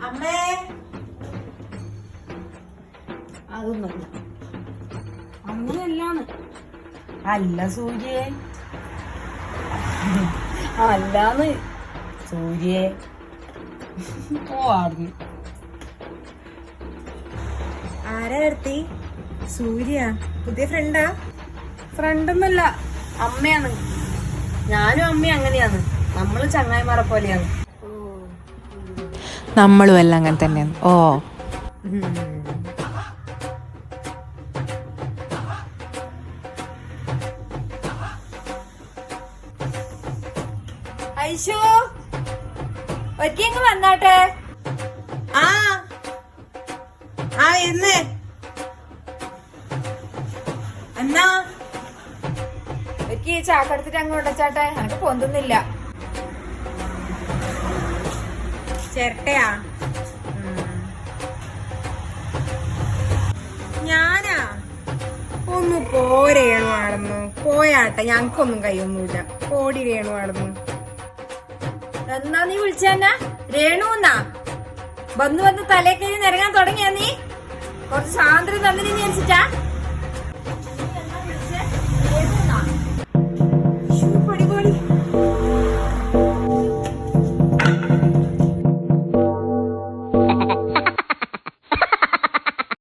അമ്മേ അതൊന്നല്ല അങ്ങനെയല്ലാന്ന്. അല്ല സൂര്യേ, അല്ലാന്ന് സൂര്യേ. ആടുന്നു. ആരാ എടുത്തി? സൂര്യ പുതിയ ഫ്രണ്ടാ? ഫ്രണ്ടൊന്നല്ല, അമ്മയാണ്. ഞാനും അമ്മയും അങ്ങനെയാണ്. നമ്മള് ചങ്ങായിമാരെ പോലെയാണ്. നമ്മളും എല്ലാം അങ്ങനെ തന്നെയാണ്. ഓ ഐശോ ഒരിക്കങ്ങ് വന്നാട്ടെ. ആ ആ എന്ന് എന്നാ ഒരിക്കൽ ചാക്കെടുത്തിട്ട് അങ്ങ് കൊണ്ടച്ചാട്ടെ. എനിക്ക് പൊന്തുന്നില്ല. ചിരട്ടയാ? ഞാനാ ഒന്ന് പോരേണു ആടുന്നു. പോയാട്ടെ, ഞങ്ങൾക്കൊന്നും കൈയൊന്നുമില്ല. പോടി രേണു ആടുന്നു. എന്നാ നീ വിളിച്ചെന്നാ? രേണുന്നാ വന്ന് തലേ കയറി നിരങ്ങാൻ തുടങ്ങിയാ? നീ കുറച്ച് സ്വാതന്ത്ര്യം തന്നിന് വിചാരിച്ചിട്ടാ?